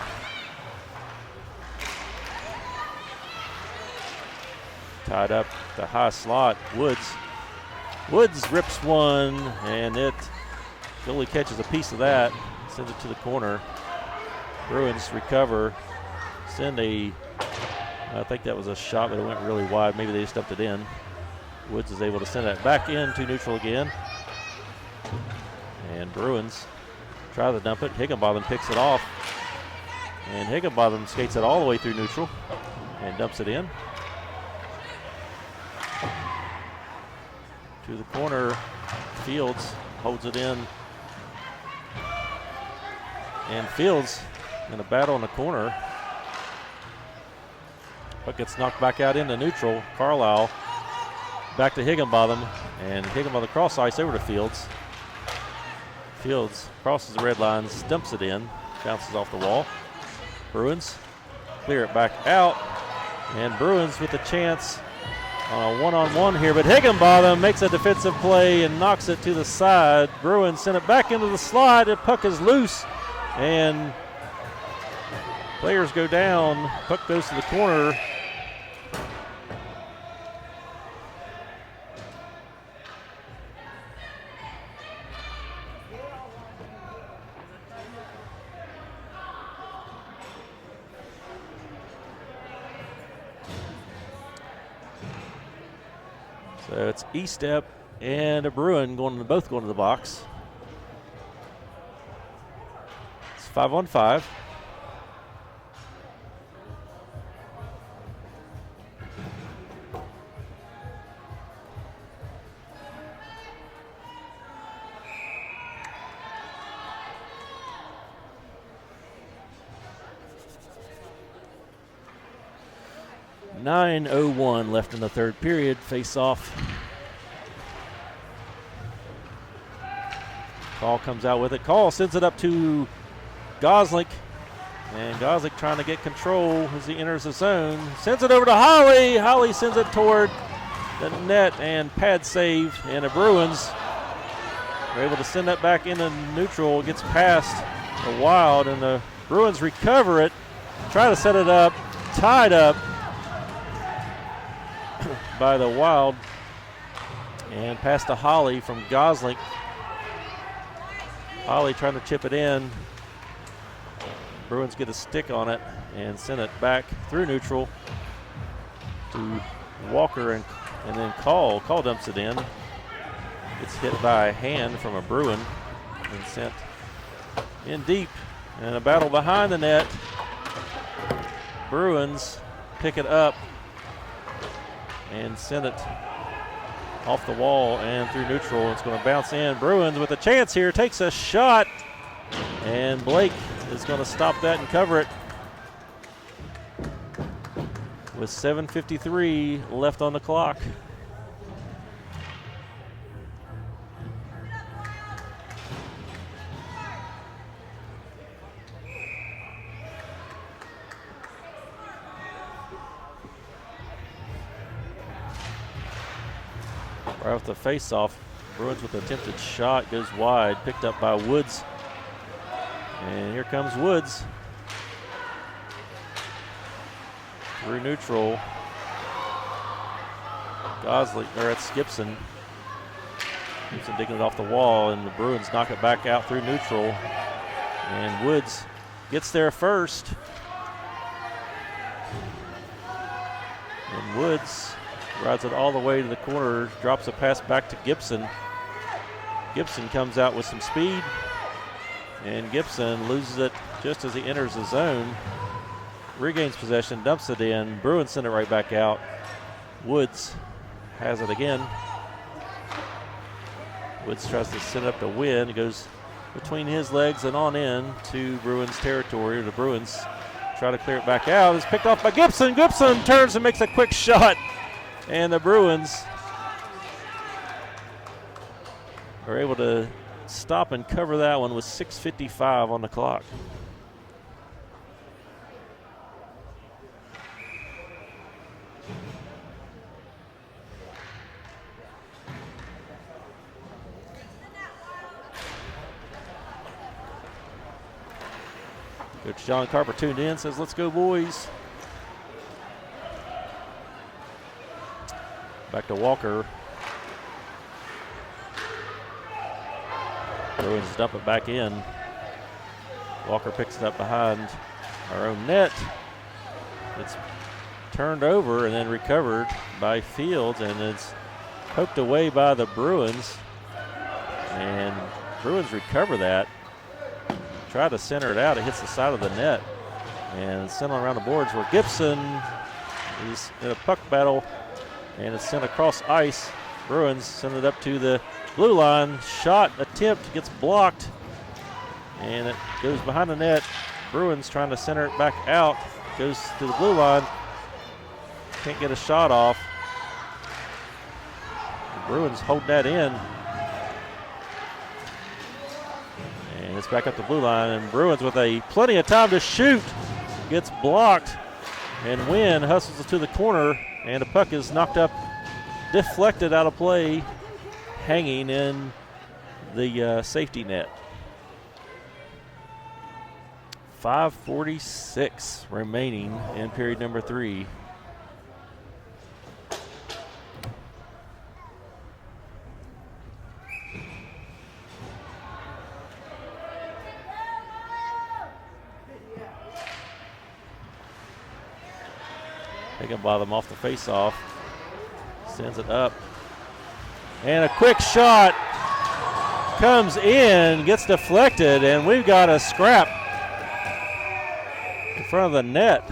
Tied up the high slot, Woods. Woods rips one, and it Philly catches a piece of that, sends it to the corner. Bruins recover, send a, I think that was a shot, but it went really wide. Maybe they just stuffed it in. Woods is able to send that back into neutral again. And Bruins try to dump it. Higginbotham picks it off. And Higginbotham skates it all the way through neutral and dumps it in. To the corner, Fields holds it in. And Fields in a battle in the corner. But gets knocked back out into neutral. Carlisle back to Higginbotham. And Higginbotham cross ice over to Fields. Fields crosses the red line, dumps it in, bounces off the wall. Bruins clear it back out, and Bruins with a chance on a one-on-one here, but Higginbotham makes a defensive play and knocks it to the side. Bruins send it back into the slot. The puck is loose, and players go down. Puck goes to the corner. So it's E-Step and a Bruin both going to the box. It's 5-on-5. .9:01 left in the third period. Face off. Call comes out with it. Call sends it up to Gosling. And Gosling trying to get control as he enters the zone. Sends it over to Holly. Holly sends it toward the net and pad save. And the Bruins are able to send that back into neutral. It gets past the Wild, and the Bruins recover it. Try to set it up. Tied up by the Wild, and pass to Holly from Gosling. Holly trying to chip it in. Bruins get a stick on it and send it back through neutral to Walker, and then Call dumps it in. It's hit by a hand from a Bruin and sent in deep. And a battle behind the net. Bruins pick it up and send it off the wall and through neutral. It's going to bounce in. Bruins with a chance here, takes a shot, and Blake is going to stop that and cover it with 7:53 left on the clock. Right off the face-off, Bruins with an attempted shot, goes wide, picked up by Woods. And here comes Woods. Through neutral. Gosling, or it's Gibson. Gibson digging it off the wall, and the Bruins knock it back out through neutral. And Woods gets there first. And Woods rides it all the way to the corner, drops a pass back to Gibson. Gibson comes out with some speed, and Gibson loses it just as he enters the zone. Regains possession, dumps it in. Bruins send it right back out. Woods has it again. Woods tries to set up to win. It goes between his legs and on in to Bruins territory. The Bruins try to clear it back out. It's picked off by Gibson. Gibson turns and makes a quick shot. And the Bruins are able to stop and cover that one with 6:55 on the clock. Coach John Carper tuned in, says, "Let's go, boys." Back to Walker. Bruins dump it back in. Walker picks it up behind our own net. It's turned over and then recovered by Fields, and it's poked away by the Bruins. And Bruins recover that. Try to center it out. It hits the side of the net and it's sent around the boards where Gibson is in a puck battle, and it's sent across ice. Bruins send it up to the blue line. Shot attempt gets blocked, and it goes behind the net. Bruins trying to center it back out. Goes to the blue line. Can't get a shot off. The Bruins hold that in. back up the blue line, and Bruins with plenty of time to shoot. Gets blocked, and Wynn hustles it to the corner, and the puck is knocked up, deflected out of play, hanging in the safety net. 5:46 remaining in period number 3. Taken by them off the face-off. Sends it up. And a quick shot comes in, gets deflected, and we've got a scrap in front of the net.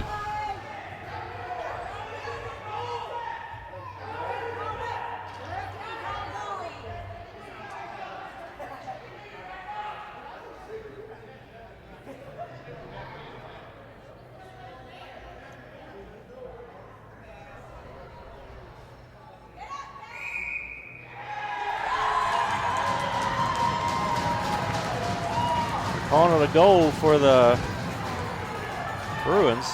Calling it a goal for the Bruins.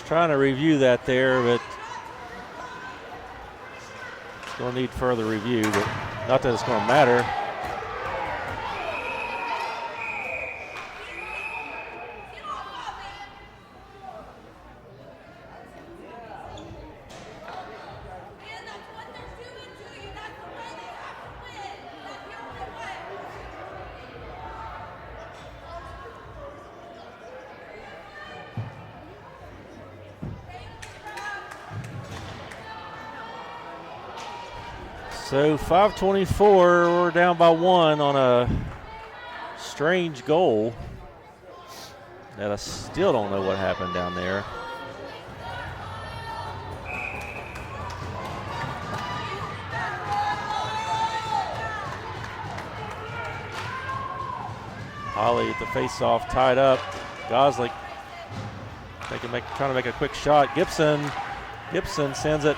Trying to review that there, but it's going to need further review, but not that it's going to matter. So 5:24, we're down by 1 on a strange goal that I still don't know what happened down there. Holly at the face-off, tied up. Goslick trying to make a quick shot. Gibson sends it.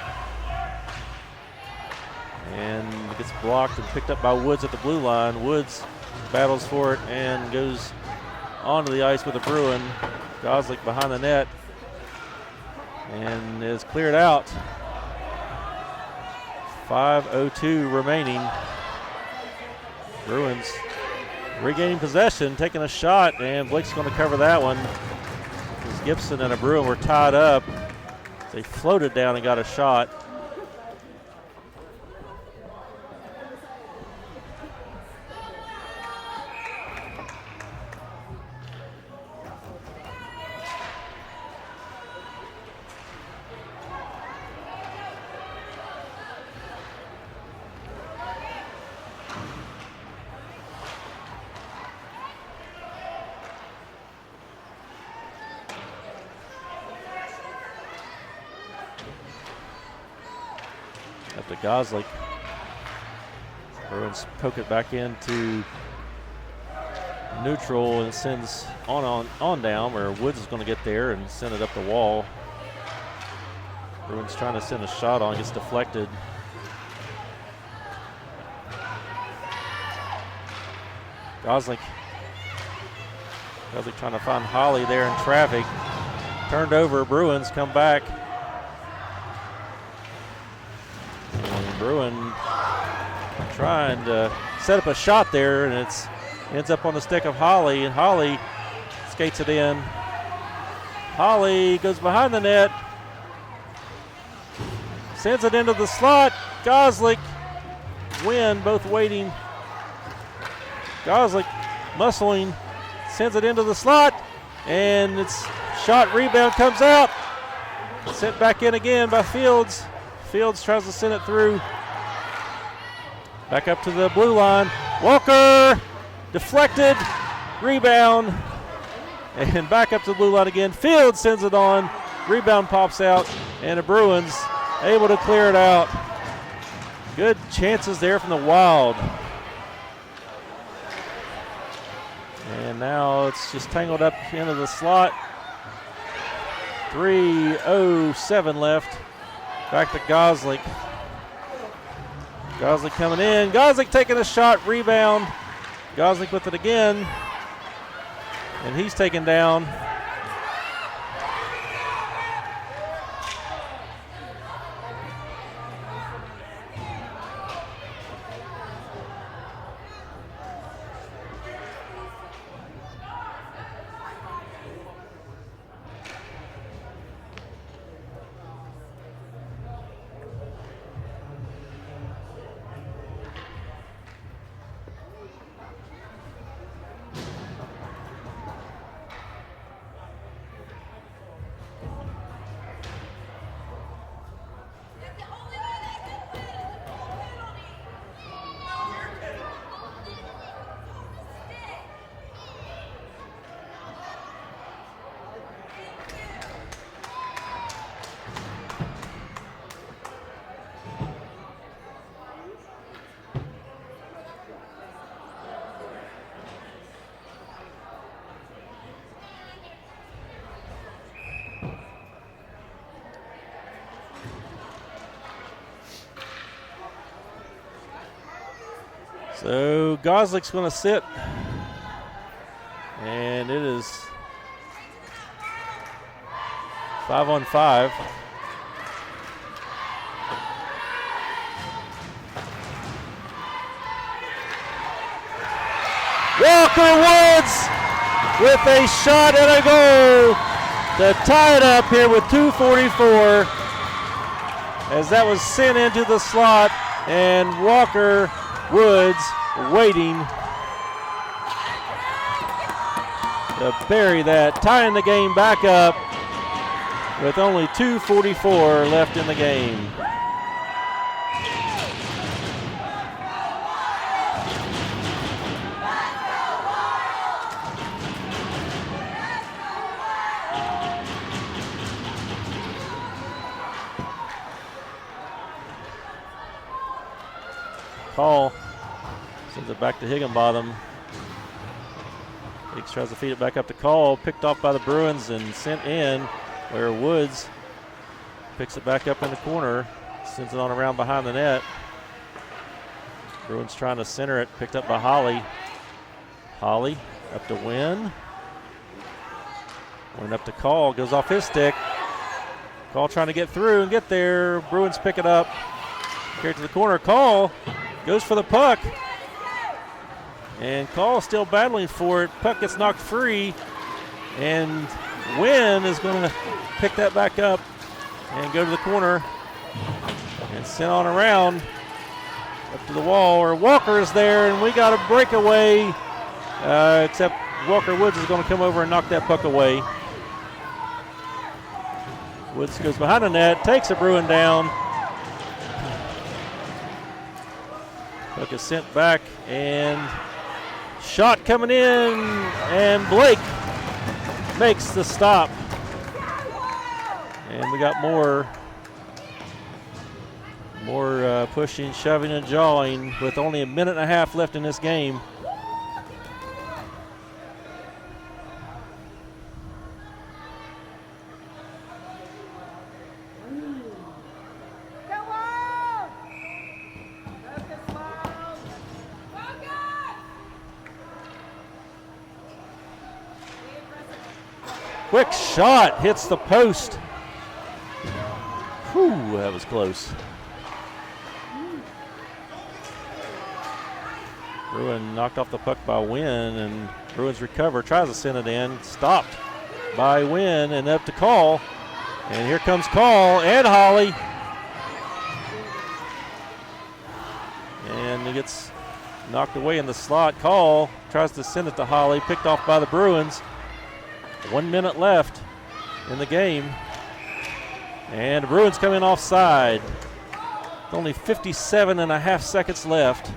And gets blocked and picked up by Woods at the blue line. Woods battles for it and goes onto the ice with a Bruin. Goslick behind the net and is cleared out. 5:02 remaining. Bruins regaining possession, taking a shot, and Blake's going to cover that one. As Gibson and a Bruin were tied up. They floated down and got a shot. To Goslick. Bruins poke it back into neutral and it sends on down where Woods is going to get there and send it up the wall. Bruins trying to send a shot on, gets deflected. Goslick trying to find Holly there in traffic. Turned over, Bruins come back. Bruin trying to set up a shot there, and it ends up on the stick of Holly, and Holly skates it in. Holly goes behind the net, sends it into the slot. Goslick, Wynn both waiting. Goslick muscling, sends it into the slot, and it's shot, rebound comes out. Sent back in again by Fields. Fields tries to send it through. Back up to the blue line. Walker, deflected, rebound, and back up to the blue line again. Fields sends it on, rebound pops out, and the Bruins able to clear it out. Good chances there from the Wild. And now it's just tangled up into the slot. 3:07 left. Back to Goslick. Goslick coming in. Goslick taking a shot, rebound. Goslick with it again. And he's taken down. So Goslick's going to sit, and it is 5-on-5. Walker Woods with a shot and a goal to tie it up here with 2:44 as that was sent into the slot, and Walker Woods waiting to bury that, tying the game back up with only 2:44 left in the game. Call sends it back to Higginbottom. Higgs tries to feed it back up to Call, picked off by the Bruins and sent in, where Woods picks it back up in the corner, sends it on around behind the net. Bruins trying to center it, picked up by Holly. Holly up to Wynn. Went up to Call, goes off his stick. Call trying to get through and get there. Bruins pick it up, carry it to the corner. Call goes for the puck, and Call still battling for it. Puck gets knocked free, and Wynn is going to pick that back up and go to the corner and send on around up to the wall where Walker is there, and we got a breakaway, except Walker Woods is going to come over and knock that puck away. Woods goes behind the net, takes a Bruin down. Puck is sent back, and shot coming in, and Blake makes the stop. And we got more pushing, shoving, and jawing with only a minute and a half left in this game. Quick shot, hits the post. Whew, that was close. Bruin knocked off the puck by Wynn, and Bruins recover, tries to send it in, stopped by Wynn, and up to Call. And here comes Call and Holly. And he gets knocked away in the slot. Call tries to send it to Holly, picked off by the Bruins. 1 minute left in the game. And the Bruins come in offside. Only 57 and a half seconds left.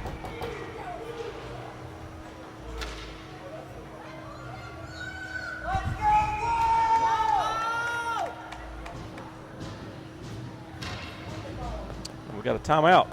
We got a timeout.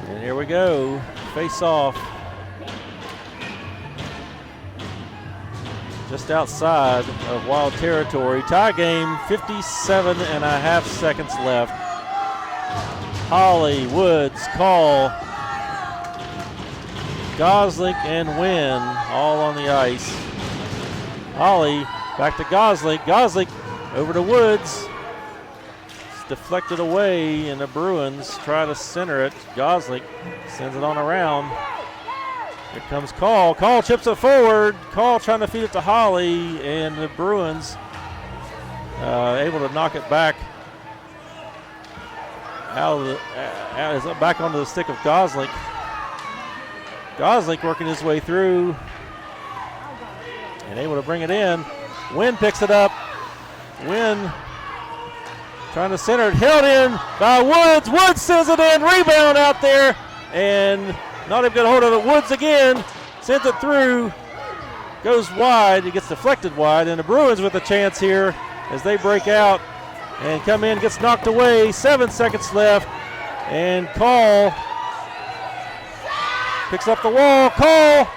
And here we go, face off. Just outside of Wild territory. Tie game, 57 and a half seconds left. Holly, Woods, Call, Gosling, and Wynn all on the ice. Holly back to Gosling. Gosling over to Woods. It's deflected away, and the Bruins try to center it. Gosling sends it on around. Here comes Call. Call chips it forward. Call trying to feed it to Holly, and the Bruins able to knock it back out of the, back onto the stick of Gosling. Gosling working his way through and able to bring it in. Wynn picks it up. Wynn trying to center it, held in by Woods. Woods sends it in, rebound out there, and not even got a hold of it. Woods again, sends it through, goes wide. It gets deflected wide, and the Bruins with a chance here as they break out and come in, gets knocked away. 7 seconds left, and Call picks up the wall. Call,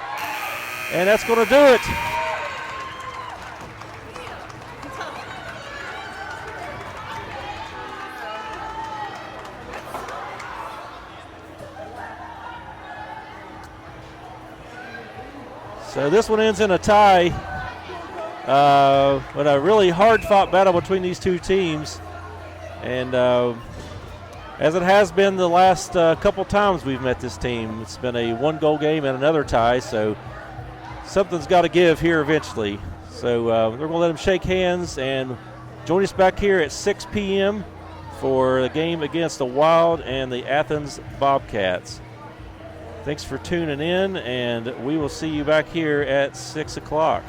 and that's going to do it. So this one ends in a tie, but a really hard-fought battle between these two teams. And as it has been the last couple times we've met this team, it's been a one-goal game and another tie, so something's got to give here eventually. So we're going to let them shake hands and join us back here at 6 p.m. for the game against the Wild and the Athens Bobcats. Thanks for tuning in, and we will see you back here at 6 o'clock.